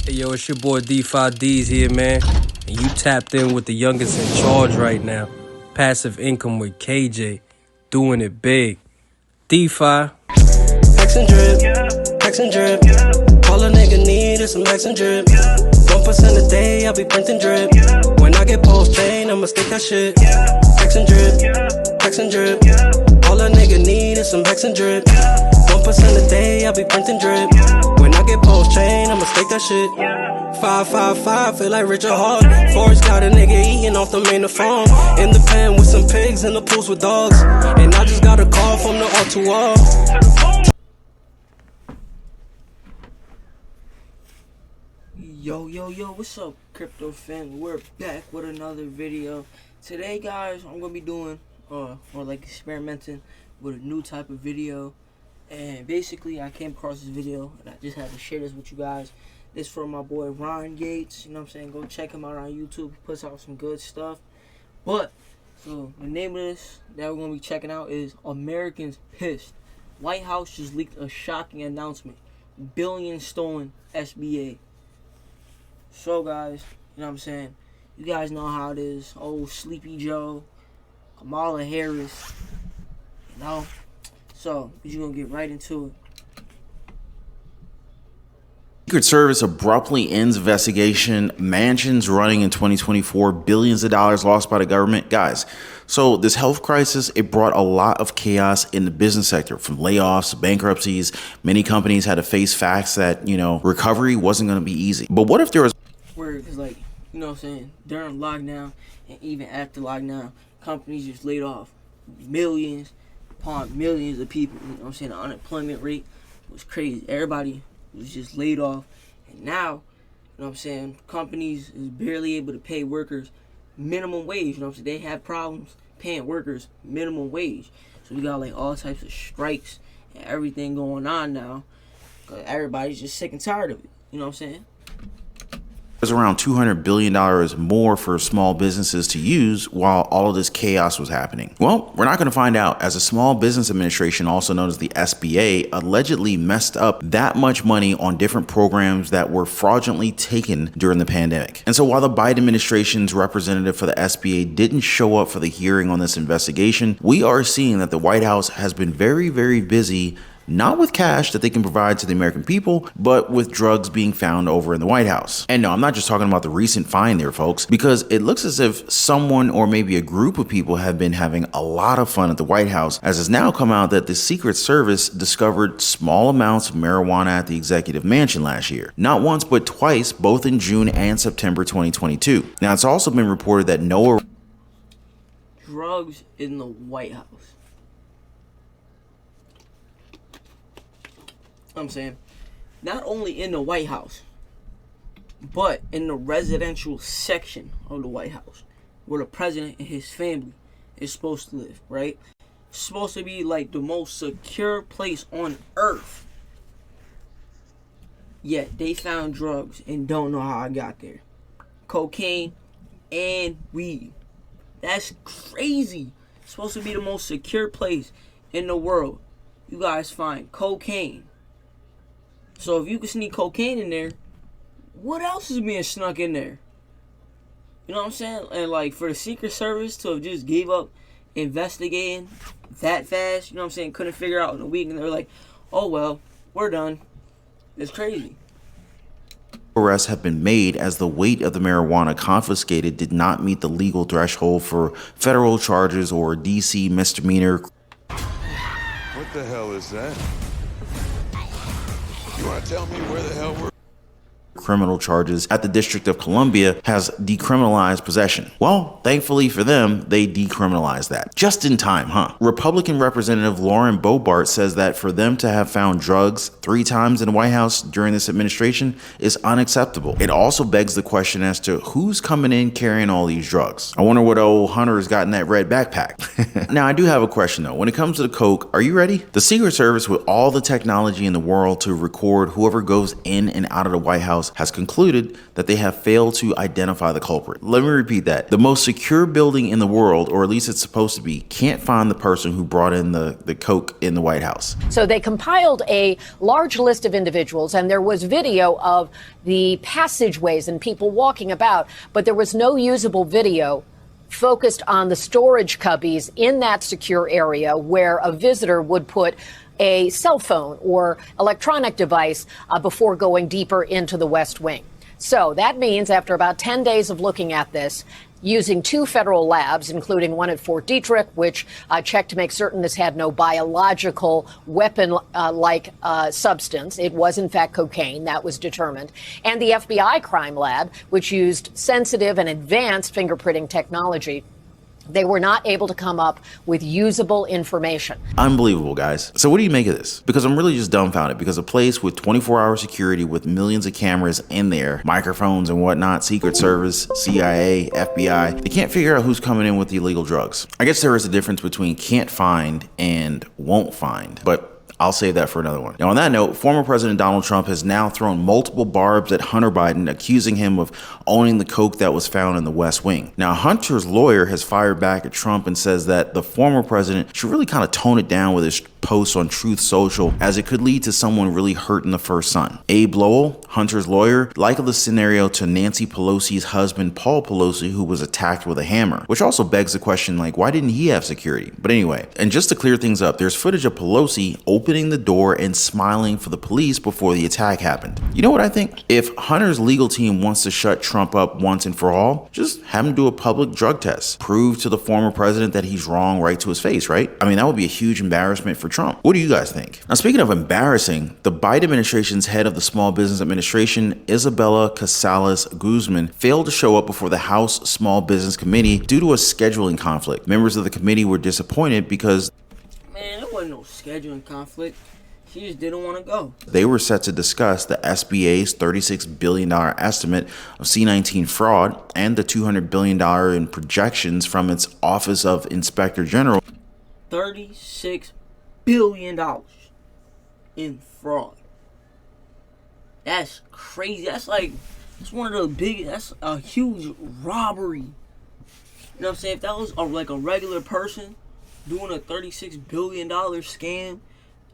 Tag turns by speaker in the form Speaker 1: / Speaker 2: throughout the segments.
Speaker 1: Hey yo, it's your boy D5D's here, man. And you tapped in with the youngest in charge right now. Passive income with KJ. Doing it big. D5.
Speaker 2: Hex and drip, hex and drip. All a nigga need is some hex and drip. 1% a day, I be printing drip. When I get post chain, I'ma stick that shit. Hex and drip, hex and drip. All a nigga need is some hex and drip. 1% a day, I be printing drip. When I get post chain, I'ma stick that shit. 555, feel like Richard Hart. Forrest got a nigga eating off the main farm. In the pen with some pigs, in the pools with dogs. And I just got a call from the R2R.
Speaker 3: Yo, what's up, crypto fam? We're back with another video. Today, guys, I'm gonna be doing or like experimenting with a new type of video. And basically, I came across this video and I just had to share this with you guys. This from my boy Ron Gates. You know what I'm saying? Go check him out on YouTube. He puts out some good stuff. But so the name of this that we're gonna be checking out is Americans Pissed. White House just leaked a shocking announcement. Billions stolen SBA. So guys, you know what I'm saying? You guys know how it is. Old Sleepy Joe, Kamala Harris, you know? So, we're just gonna get right into it.
Speaker 4: Secret Service abruptly ends investigation. Mansions running in 2024, billions of dollars lost by the government. Guys, so this health crisis, it brought a lot of chaos in the business sector, from layoffs, bankruptcies. Many companies had to face facts that, recovery wasn't going to be easy. But what if there was...
Speaker 3: Because, like, you know what I'm saying, during lockdown and even after lockdown, companies just laid off millions upon millions of people. You know what I'm saying? The unemployment rate was crazy. Everybody was just laid off. And now, you know what I'm saying, companies is barely able to pay workers minimum wage. You know what I'm saying? They have problems paying workers minimum wage. So we got like all types of strikes and everything going on now. Because everybody's just sick and tired of it. You know what I'm saying?
Speaker 4: There's around $200 billion more for small businesses to use while all of this chaos was happening. Well, we're not going to find out, as the Small Business Administration, also known as the SBA, allegedly messed up that much money on different programs that were fraudulently taken during the pandemic. And so while the Biden administration's representative for the SBA didn't show up for the hearing on this investigation, we are seeing that the White House has been very, very busy, not with cash that they can provide to the American people, but with drugs being found over in the White House. And no, I'm not just talking about the recent find there, folks, because it looks as if someone or maybe a group of people have been having a lot of fun at the White House, as it's now come out that the Secret Service discovered small amounts of marijuana at the executive mansion last year. Not once, but twice, both in June and September 2022. Now, it's also been reported that no
Speaker 3: drugs in the White House. I'm saying, not only in the White House, but in the residential section of the White House, where the president and his family is supposed to live, right? It's supposed to be like the most secure place on earth. Yet they found drugs and don't know how I got there. Cocaine and weed. That's crazy. It's supposed to be the most secure place in the world. You guys find cocaine. So if you can sneak cocaine in there, what else is being snuck in there? You know what I'm saying? And like for the Secret Service to have just gave up investigating that fast, you know what I'm saying? Couldn't figure out in a week, and they're like, oh well, we're done. It's crazy.
Speaker 4: Arrests have been made as the weight of the marijuana confiscated did not meet the legal threshold for federal charges or DC misdemeanor.
Speaker 5: What the hell is that? You want to tell me where the hell we're...
Speaker 4: Criminal charges at the District of Columbia has decriminalized possession. Well, thankfully for them, they decriminalized that. Just in time, huh? Republican Representative Lauren Boebert says that for them to have found drugs 3 times in the White House during this administration is unacceptable. It also begs the question as to who's coming in carrying all these drugs. I wonder what old Hunter's got in that red backpack. Now, I do have a question though. When it comes to the coke, are you ready? The Secret Service, with all the technology in the world to record whoever goes in and out of the White House, House has concluded that they have failed to identify the culprit. Let me repeat that. The most secure building in the world, or at least it's supposed to be, can't find the person who brought in the coke in the White House.
Speaker 6: So they compiled a large list of individuals, and there was video of the passageways and people walking about, but there was no usable video focused on the storage cubbies in that secure area where a visitor would put a cell phone or electronic device before going deeper into the West Wing. So that means after about 10 days of looking at this, using 2 federal labs, including one at Fort Detrick, which checked to make certain this had no biological weapon-like substance. It was, in fact, cocaine. That was determined. And the FBI crime lab, which used sensitive and advanced fingerprinting technology. They were not able to come up with usable information.
Speaker 4: Unbelievable, guys. So what do you make of this? Because I'm really just dumbfounded, because a place with 24-hour security with millions of cameras in there, microphones and whatnot, Secret Service, CIA, FBI, they can't figure out who's coming in with the illegal drugs. I guess there is a difference between can't find and won't find, but I'll save that for another one. Now, on that note, former President Donald Trump has now thrown multiple barbs at Hunter Biden, accusing him of owning the coke that was found in the West Wing. Now, Hunter's lawyer has fired back at Trump and says that the former president should really kind of tone it down with his posts on Truth Social, as it could lead to someone really hurting the first son. Abe Lowell, Hunter's lawyer, likened the scenario to Nancy Pelosi's husband, Paul Pelosi, who was attacked with a hammer, which also begs the question, like, why didn't he have security? But anyway, and just to clear things up, there's footage of Pelosi opening the door and smiling for the police before the attack happened. You know what I think? If Hunter's legal team wants to shut Trump up once and for all, just have him do a public drug test. Prove to the former president that he's wrong right to his face, right? I mean, that would be a huge embarrassment for Trump. What do you guys think? Now, speaking of embarrassing, the Biden administration's head of the Small Business Administration, Isabella Casales Guzman, failed to show up before the House Small Business Committee due to a scheduling conflict. Members of the committee were disappointed because,
Speaker 3: Man, there wasn't no scheduling conflict. She just didn't want to go.
Speaker 4: They were set to discuss the SBA's $36 billion estimate of C-19 fraud and the $200 billion in projections from its Office of Inspector General.
Speaker 3: $36 billion in fraud. That's crazy. That's one of the biggest, that's a huge robbery. You know what I'm saying? If that was like a regular person doing a $36 billion scam,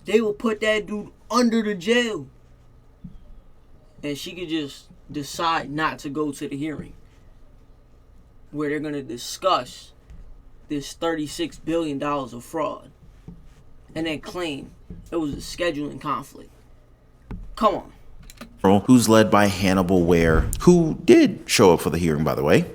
Speaker 3: they would put that dude under the jail. And she could just decide not to go to the hearing where they're going to discuss this $36 billion of fraud and then claim it was a scheduling conflict. Come on.
Speaker 4: Who's led by Hannibal Ware, who did show up for the hearing, by the way.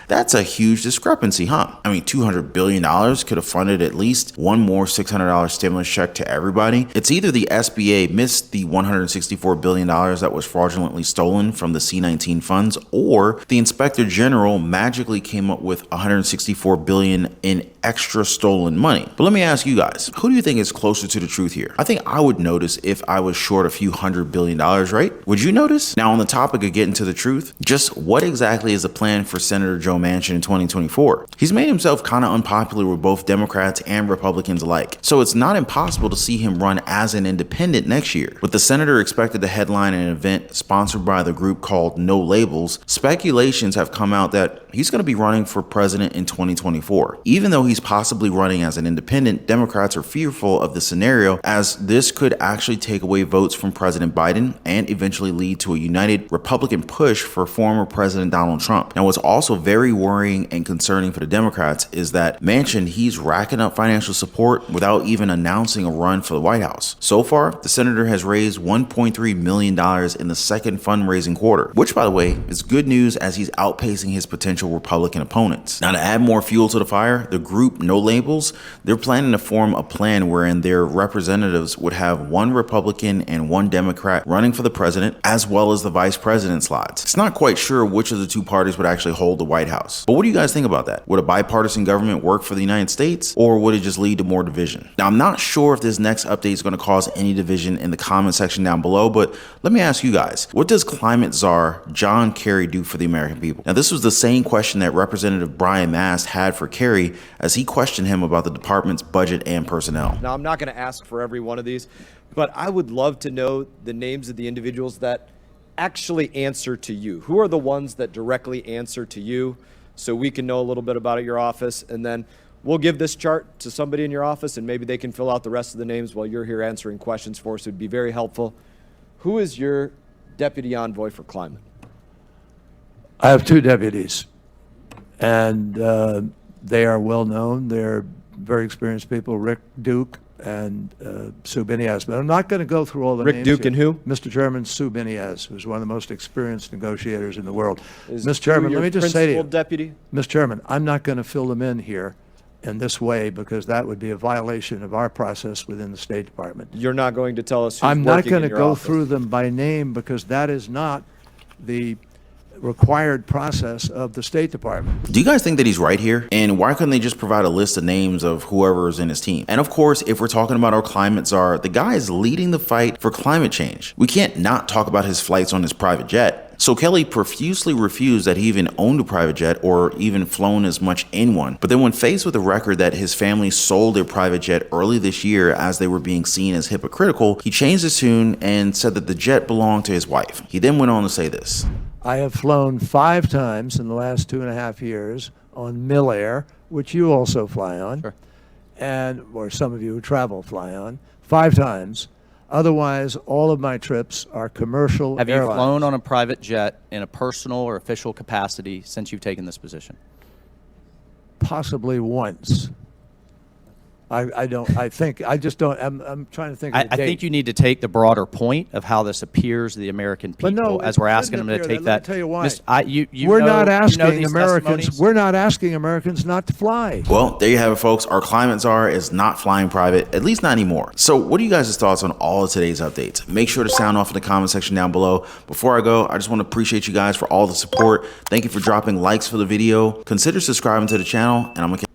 Speaker 4: That's a huge discrepancy, huh? I mean, $200 billion could have funded at least one more $600 stimulus check to everybody. It's either the SBA missed the $164 billion that was fraudulently stolen from the C-19 funds, or the Inspector General magically came up with $164 billion in extra stolen money. But let me ask you guys, who do you think is closer to the truth here? I think I would notice if I was short a few $100 billion, right? Would you notice? Now, on the topic of getting to the truth, just what exactly is the plan for Senator Joe Manchin in 2024? He's made himself kind of unpopular with both Democrats and Republicans alike, so it's not impossible to see him run as an independent next year. With the senator expected to headline an event sponsored by the group called No Labels, speculations have come out that he's going to be running for president in 2024. Even though he's possibly running as an independent, Democrats are fearful of the scenario, as this could actually take away votes from President Biden and eventually lead to a united Republican push for former President Donald Trump. Now, what's also very worrying and concerning for the Democrats is that Manchin, he's racking up financial support without even announcing a run for the White House. So far, the senator has raised $1.3 million in the second fundraising quarter, which, by the way, is good news as he's outpacing his potential Republican opponents. Now, to add more fuel to the fire, the group No Labels, they're planning to form a plan wherein their representatives would have one Republican and one Democrat running for the president, as well as the vice president slots. It's not quite sure which of the two parties would actually hold the White House. But what do you guys think about that? Would a bipartisan government work for the United States, or would it just lead to more division? Now, I'm not sure if this next update is going to cause any division in the comment section down below, but let me ask you guys, what does climate czar John Kerry do for the American people? Now, this was the same question that Representative Brian Mast had for Kerry as he questioned him about the department's budget and personnel.
Speaker 7: Now, I'm not going to ask for every one of these, but I would love to know the names of the individuals that actually answer to you? Who are the ones that directly answer to you, so we can know a little bit about your office? And then we'll give this chart to somebody in your office, and maybe they can fill out the rest of the names while you're here answering questions for us. It would be very helpful. Who is your deputy envoy for climate?
Speaker 8: I have 2 deputies, and they are well known. They're very experienced people, Rick Duke and Sue Biniaz. But I'm not going to go through all the names.
Speaker 7: Rick Duke and who?
Speaker 8: Mr. Chairman, Sue Biniaz, who's one of the most experienced negotiators in the world.
Speaker 7: Is
Speaker 8: Mr. Chairman,
Speaker 7: your
Speaker 8: let me just say to you,
Speaker 7: principal deputy?
Speaker 8: Mr. Chairman, I'm not going to fill them in here in this way because that would be a violation of our process within the State Department.
Speaker 7: You're not going to tell us who's
Speaker 8: I'm not
Speaker 7: working
Speaker 8: going
Speaker 7: in
Speaker 8: to
Speaker 7: your
Speaker 8: go
Speaker 7: office.
Speaker 8: through them by name because that is not the required process of the State Department.
Speaker 4: Do you guys think that he's right here? And why couldn't they just provide a list of names of whoever is in his team? And of course, if we're talking about our climate czar, the guy is leading the fight for climate change. We can't not talk about his flights on his private jet. So Kelly profusely refused that he even owned a private jet or even flown as much in one. But then when faced with the record that his family sold their private jet early this year as they were being seen as hypocritical, he changed his tune and said that the jet belonged to his wife. He then went on to say this.
Speaker 8: I have flown 5 times in the last 2.5 years on Millair, which you also fly on,
Speaker 9: Sure.
Speaker 8: and or some of you who travel fly on, 5 times. Otherwise, all of my trips are commercial
Speaker 9: Have you
Speaker 8: airlines.
Speaker 9: flown on a private jet in a personal or official capacity since you've taken this position?
Speaker 8: Possibly once. I just don't, I'm trying to think of
Speaker 9: I
Speaker 8: the date.
Speaker 9: think you need to take the broader point of how this appears to the American people
Speaker 8: But no,
Speaker 9: as
Speaker 8: it
Speaker 9: we're asking them
Speaker 8: shouldn't
Speaker 9: to
Speaker 8: appear
Speaker 9: take
Speaker 8: that. Let
Speaker 9: that.
Speaker 8: me tell you why.
Speaker 9: We're
Speaker 8: not asking
Speaker 9: these
Speaker 8: Americans.
Speaker 9: testimonies?
Speaker 8: We're not asking Americans not to fly.
Speaker 4: Well, there you have it, folks. Our climate czar is not flying private, at least not anymore. So what are you guys' thoughts on all of today's updates? Make sure to sound off in the comment section down below. Before I go, I just want to appreciate you guys for all the support. Thank you for dropping likes for the video. Consider subscribing to the channel, and I'm going to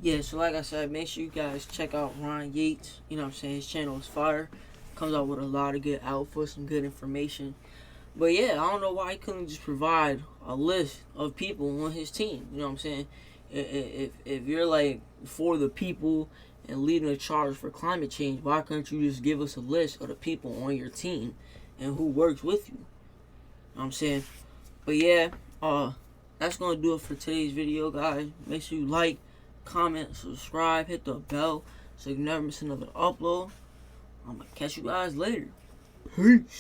Speaker 3: Yeah, so like I said, make sure you guys check out Ryan Yates. You know what I'm saying? His channel is fire. Comes out with a lot of good outputs, some good information. But yeah, I don't know why he couldn't just provide a list of people on his team. You know what I'm saying? If you're like for the people and leading the charge for climate change, why couldn't you just give us a list of the people on your team and who works with you? You know what I'm saying? But yeah, that's gonna do it for today's video, guys. Make sure you like, comment, subscribe, hit the bell so you never miss another upload. I'm gonna catch you guys later. Peace.